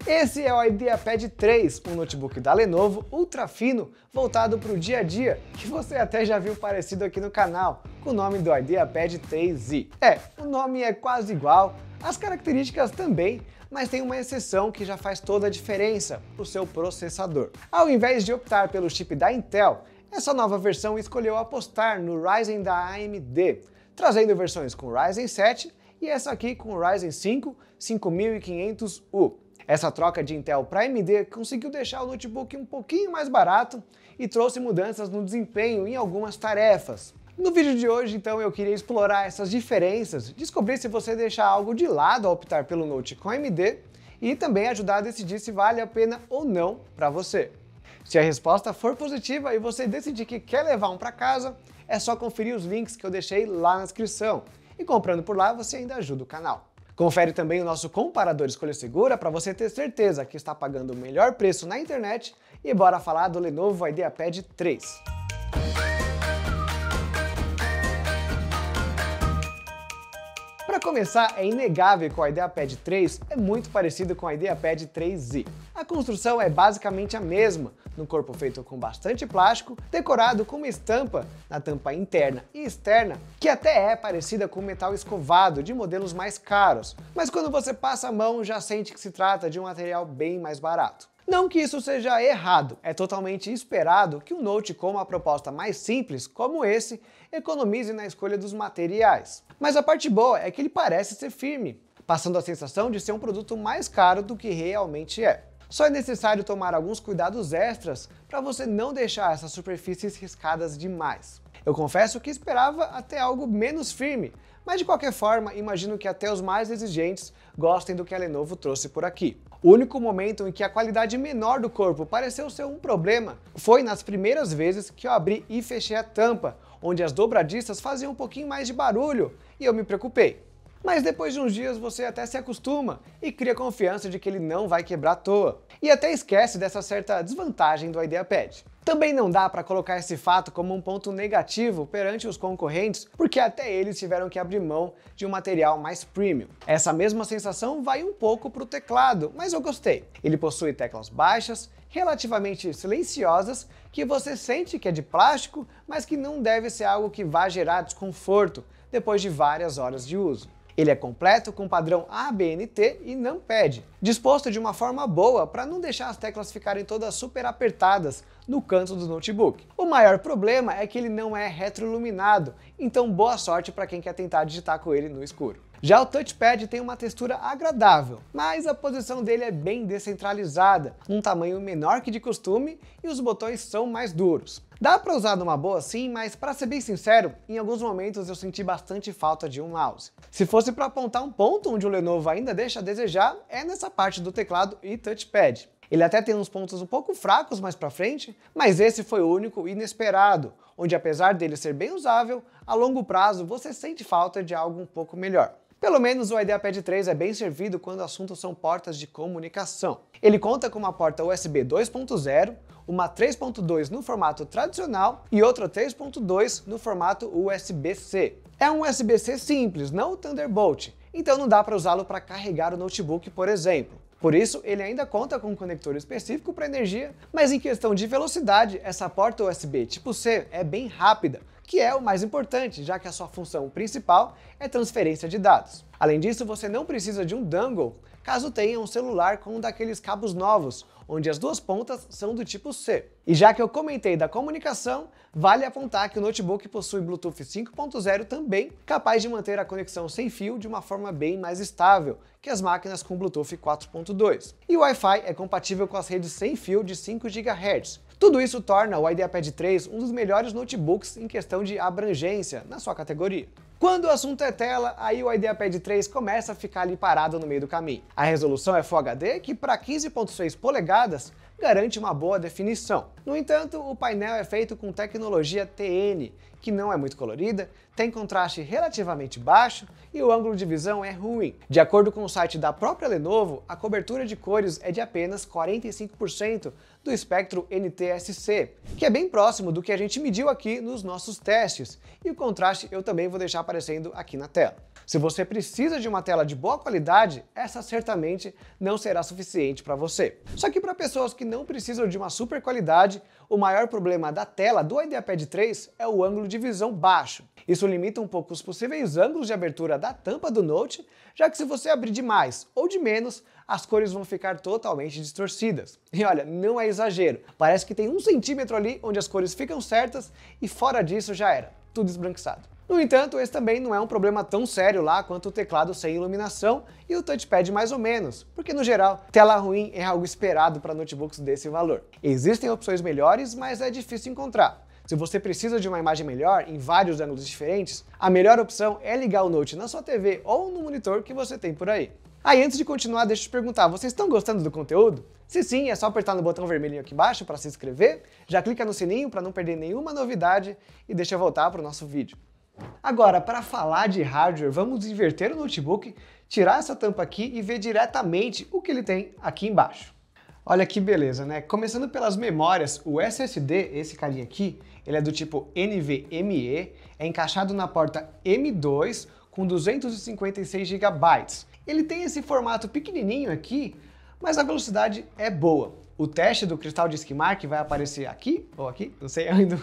Esse é o IdeaPad 3, um notebook da Lenovo ultra fino, voltado para o dia a dia, que você até já viu parecido aqui no canal, com o nome do IdeaPad 3i. O nome é quase igual, as características também, mas tem uma exceção que já faz toda a diferença, o seu processador. Ao invés de optar pelo chip da Intel, essa nova versão escolheu apostar no Ryzen da AMD, trazendo versões com Ryzen 7 e essa aqui com o Ryzen 5 5500U. Essa troca de Intel para AMD conseguiu deixar o notebook um pouquinho mais barato e trouxe mudanças no desempenho em algumas tarefas. No vídeo de hoje, então, eu queria explorar essas diferenças, descobrir se você deixa algo de lado ao optar pelo Note com AMD e também ajudar a decidir se vale a pena ou não para você. Se a resposta for positiva e você decidir que quer levar um para casa, é só conferir os links que eu deixei lá na descrição. E comprando por lá, você ainda ajuda o canal. Confere também o nosso comparador Escolha Segura para você ter certeza que está pagando o melhor preço na internet e bora falar do Lenovo IdeaPad 3. Para começar, é inegável que o IdeaPad 3 é muito parecido com o IdeaPad 3i. A construção é basicamente a mesma, no corpo feito com bastante plástico, decorado com uma estampa na tampa interna e externa, que até é parecida com metal escovado de modelos mais caros, mas quando você passa a mão já sente que se trata de um material bem mais barato. Não que isso seja errado, é totalmente esperado que um Note com uma proposta mais simples, como esse, economize na escolha dos materiais. Mas a parte boa é que ele parece ser firme, passando a sensação de ser um produto mais caro do que realmente é. Só é necessário tomar alguns cuidados extras para você não deixar essas superfícies riscadas demais. Eu confesso que esperava até algo menos firme, mas de qualquer forma imagino que até os mais exigentes gostem do que a Lenovo trouxe por aqui. O único momento em que a qualidade menor do corpo pareceu ser um problema foi nas primeiras vezes que eu abri e fechei a tampa, onde as dobradiças faziam um pouquinho mais de barulho e eu me preocupei. Mas depois de uns dias você até se acostuma e cria confiança de que ele não vai quebrar à toa. E até esquece dessa certa desvantagem do IdeaPad. Também não dá para colocar esse fato como um ponto negativo perante os concorrentes, porque até eles tiveram que abrir mão de um material mais premium. Essa mesma sensação vai um pouco para o teclado, mas eu gostei. Ele possui teclas baixas, relativamente silenciosas, que você sente que é de plástico, mas que não deve ser algo que vá gerar desconforto depois de várias horas de uso. Ele é completo com padrão ABNT e numpad, disposto de uma forma boa para não deixar as teclas ficarem todas super apertadas no canto do notebook. O maior problema é que ele não é retroiluminado, então boa sorte para quem quer tentar digitar com ele no escuro. Já o touchpad tem uma textura agradável, mas a posição dele é bem descentralizada, um tamanho menor que de costume e os botões são mais duros. Dá para usar numa boa sim, mas para ser bem sincero, em alguns momentos eu senti bastante falta de um mouse. Se fosse para apontar um ponto onde o Lenovo ainda deixa a desejar, é nessa parte do teclado e touchpad. Ele até tem uns pontos um pouco fracos mais para frente, mas esse foi o único inesperado, onde apesar dele ser bem usável, a longo prazo você sente falta de algo um pouco melhor. Pelo menos o IdeaPad 3 é bem servido quando o assunto são portas de comunicação. Ele conta com uma porta USB 2.0, uma 3.2 no formato tradicional e outra 3.2 no formato USB-C. É um USB-C simples, não o Thunderbolt, então não dá para usá-lo para carregar o notebook, por exemplo. Por isso, ele ainda conta com um conector específico para energia, mas em questão de velocidade, essa porta USB tipo C é bem rápida, que é o mais importante, já que a sua função principal é transferência de dados. Além disso, você não precisa de um dongle, caso tenha um celular com um daqueles cabos novos, onde as duas pontas são do tipo C. E já que eu comentei da comunicação, vale apontar que o notebook possui Bluetooth 5.0 também, capaz de manter a conexão sem fio de uma forma bem mais estável que as máquinas com Bluetooth 4.2. E o Wi-Fi é compatível com as redes sem fio de 5 GHz. Tudo isso torna o IdeaPad 3 um dos melhores notebooks em questão de abrangência na sua categoria. Quando o assunto é tela, aí o IdeaPad 3 começa a ficar ali parado no meio do caminho. A resolução é Full HD, que para 15.6 polegadas garante uma boa definição. No entanto, o painel é feito com tecnologia TN, que não é muito colorida, tem contraste relativamente baixo e o ângulo de visão é ruim. De acordo com o site da própria Lenovo, a cobertura de cores é de apenas 45% do espectro NTSC, que é bem próximo do que a gente mediu aqui nos nossos testes, e o contraste eu também vou deixar aparecendo aqui na tela. Se você precisa de uma tela de boa qualidade, essa certamente não será suficiente para você. Só que para pessoas que não precisam de uma super qualidade, o maior problema da tela do IdeaPad 3 é o ângulo de visão baixo. Isso limita um pouco os possíveis ângulos de abertura da tampa do Note, já que se você abrir de mais ou de menos, as cores vão ficar totalmente distorcidas. E olha, não é exagero, parece que tem 1 centímetro ali onde as cores ficam certas e fora disso já era, tudo esbranquiçado. No entanto, esse também não é um problema tão sério lá quanto o teclado sem iluminação e o touchpad mais ou menos, porque no geral, tela ruim é algo esperado para notebooks desse valor. Existem opções melhores, mas é difícil encontrar. Se você precisa de uma imagem melhor, em vários ângulos diferentes, a melhor opção é ligar o Note na sua TV ou no monitor que você tem por aí. Aí, antes de continuar, deixa eu te perguntar, vocês estão gostando do conteúdo? Se sim, é só apertar no botão vermelhinho aqui embaixo para se inscrever, já clica no sininho para não perder nenhuma novidade e deixa eu voltar para o nosso vídeo. Agora, para falar de hardware, vamos inverter o notebook, tirar essa tampa aqui e ver diretamente o que ele tem aqui embaixo. Olha que beleza, né? Começando pelas memórias, o SSD, esse carinha aqui, ele é do tipo NVMe, é encaixado na porta M2 com 256 GB. Ele tem esse formato pequenininho aqui, mas a velocidade é boa. O teste do Crystal Disk Mark vai aparecer aqui, ou aqui, não sei ainda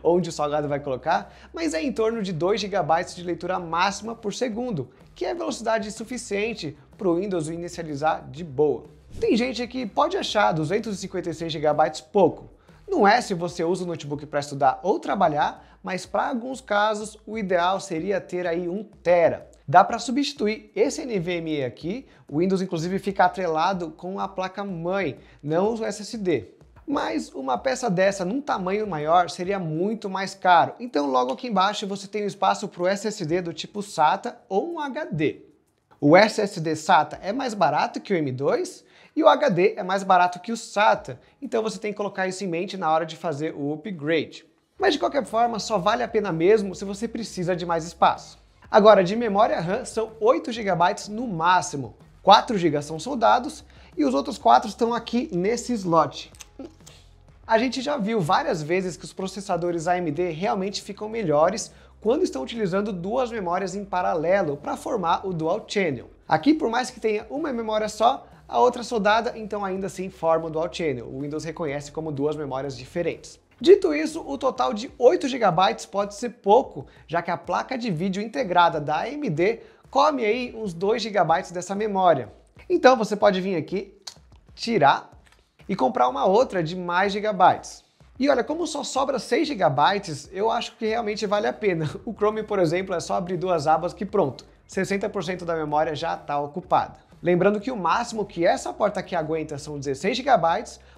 onde o Salgado vai colocar, mas é em torno de 2 GB de leitura máxima por segundo, que é velocidade suficiente para o Windows inicializar de boa. Tem gente que pode achar 256 GB pouco. Não é se você usa o notebook para estudar ou trabalhar, mas para alguns casos o ideal seria ter aí 1 TB. Dá para substituir esse NVMe aqui, o Windows inclusive fica atrelado com a placa-mãe, não o SSD. Mas uma peça dessa num tamanho maior seria muito mais caro, então logo aqui embaixo você tem o espaço para o SSD do tipo SATA ou um HD. O SSD SATA é mais barato que o M2 e o HD é mais barato que o SATA, então você tem que colocar isso em mente na hora de fazer o upgrade. Mas de qualquer forma, só vale a pena mesmo se você precisa de mais espaço. Agora, de memória RAM são 8 GB no máximo, 4 GB são soldados e os outros 4 estão aqui nesse slot. A gente já viu várias vezes que os processadores AMD realmente ficam melhores quando estão utilizando duas memórias em paralelo para formar o Dual Channel. Aqui, por mais que tenha uma memória só, a outra soldada, então ainda assim forma o Dual Channel. O Windows reconhece como duas memórias diferentes. Dito isso, o total de 8 GB pode ser pouco, já que a placa de vídeo integrada da AMD come aí uns 2 GB dessa memória. Então você pode vir aqui, tirar e comprar uma outra de mais gigabytes. E olha, como só sobra 6 GB, eu acho que realmente vale a pena. O Chrome, por exemplo, é só abrir 2 abas que pronto, 60% da memória já está ocupada. Lembrando que o máximo que essa porta aqui aguenta são 16 GB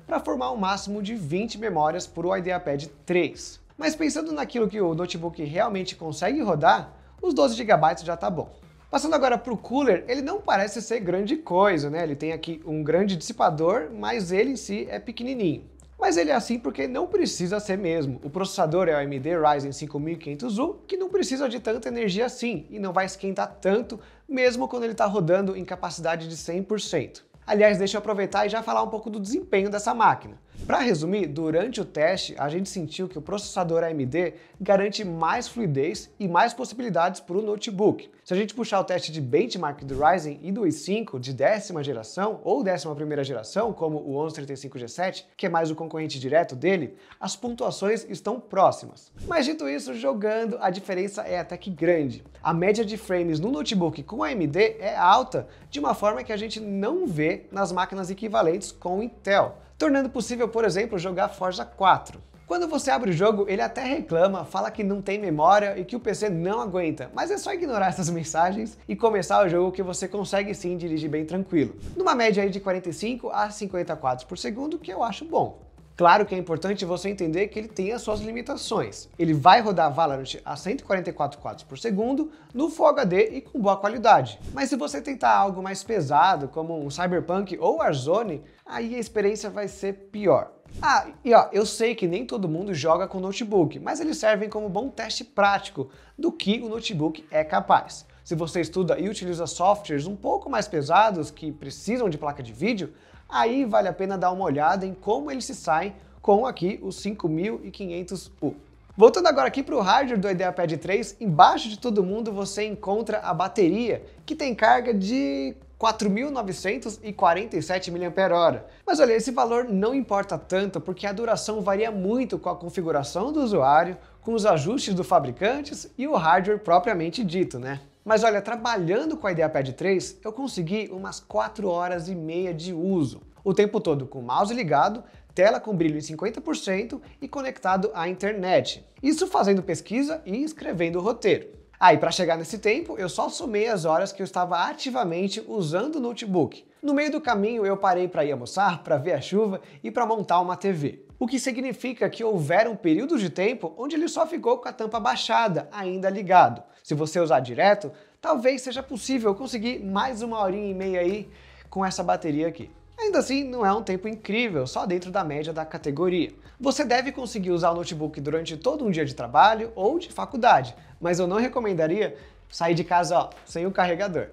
para formar um máximo de 20 memórias para o IdeaPad 3. Mas pensando naquilo que o notebook realmente consegue rodar, os 12 GB já está bom. Passando agora para o cooler, ele não parece ser grande coisa, né? Ele tem aqui um grande dissipador, mas ele em si é pequenininho. Mas ele é assim porque não precisa ser mesmo. O processador é o AMD Ryzen 5500U, que não precisa de tanta energia assim e não vai esquentar tanto, mesmo quando ele está rodando em capacidade de 100%. Aliás, deixa eu aproveitar e já falar um pouco do desempenho dessa máquina. Para resumir, durante o teste, a gente sentiu que o processador AMD garante mais fluidez e mais possibilidades para o notebook. Se a gente puxar o teste de benchmark do Ryzen e do i5 de 10ª geração ou 11ª geração, como o 1135G7, que é mais o concorrente direto dele, as pontuações estão próximas. Mas dito isso, jogando, a diferença é até que grande. A média de frames no notebook com AMD é alta, de uma forma que a gente não vê nas máquinas equivalentes com Intel, tornando possível, por exemplo, jogar Forza 4. Quando você abre o jogo, ele até reclama, fala que não tem memória e que o PC não aguenta, mas é só ignorar essas mensagens e começar o jogo que você consegue sim dirigir bem tranquilo. Numa média aí de 45 a 50 quadros por segundo, que eu acho bom. Claro que é importante você entender que ele tem as suas limitações. Ele vai rodar Valorant a 144 quadros por segundo, no Full HD e com boa qualidade. Mas se você tentar algo mais pesado, como um Cyberpunk ou Warzone, aí a experiência vai ser pior. Ah, e ó, eu sei que nem todo mundo joga com notebook, mas eles servem como bom teste prático do que o notebook é capaz. Se você estuda e utiliza softwares um pouco mais pesados que precisam de placa de vídeo, aí vale a pena dar uma olhada em como eles se saem com aqui o 5500U. Voltando agora aqui para o hardware do IdeaPad 3, embaixo de todo mundo você encontra a bateria, que tem carga de 4.947 mAh. Mas olha, esse valor não importa tanto porque a duração varia muito com a configuração do usuário, com os ajustes do fabricante e o hardware propriamente dito, né? Mas olha, trabalhando com a IdeaPad 3, eu consegui umas 4 horas e meia de uso. O tempo todo com o mouse ligado, tela com brilho em 50% e conectado à internet. Isso fazendo pesquisa e escrevendo o roteiro. E para chegar nesse tempo, eu só somei as horas que eu estava ativamente usando o notebook. No meio do caminho eu parei para ir almoçar, para ver a chuva e para montar uma TV. O que significa que houveram períodos de tempo onde ele só ficou com a tampa baixada, ainda ligado. Se você usar direto, talvez seja possível conseguir mais 1h30 aí com essa bateria aqui. Ainda assim, não é um tempo incrível, só dentro da média da categoria. Você deve conseguir usar o notebook durante todo um dia de trabalho ou de faculdade, mas eu não recomendaria sair de casa sem o carregador.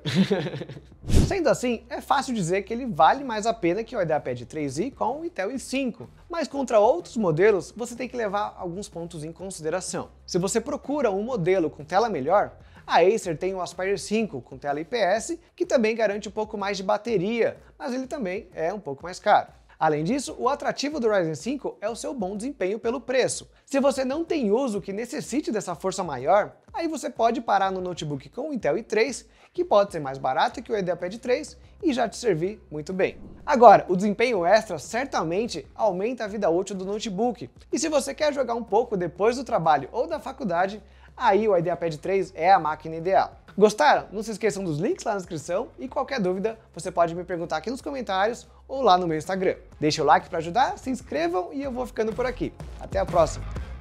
Sendo assim, é fácil dizer que ele vale mais a pena que o IdeaPad 3i com o Intel i5, mas contra outros modelos você tem que levar alguns pontos em consideração. Se você procura um modelo com tela melhor, a Acer tem o Aspire 5 com tela IPS, que também garante um pouco mais de bateria, mas ele também é um pouco mais caro. Além disso, o atrativo do Ryzen 5 é o seu bom desempenho pelo preço. Se você não tem uso que necessite dessa força maior, aí você pode parar no notebook com o Intel i3, que pode ser mais barato que o IdeaPad 3 e já te servir muito bem. Agora, o desempenho extra certamente aumenta a vida útil do notebook, e se você quer jogar um pouco depois do trabalho ou da faculdade, aí o IdeaPad 3 é a máquina ideal. Gostaram? Não se esqueçam dos links lá na descrição e qualquer dúvida você pode me perguntar aqui nos comentários ou lá no meu Instagram. Deixa o like para ajudar, se inscrevam e eu vou ficando por aqui. Até a próxima!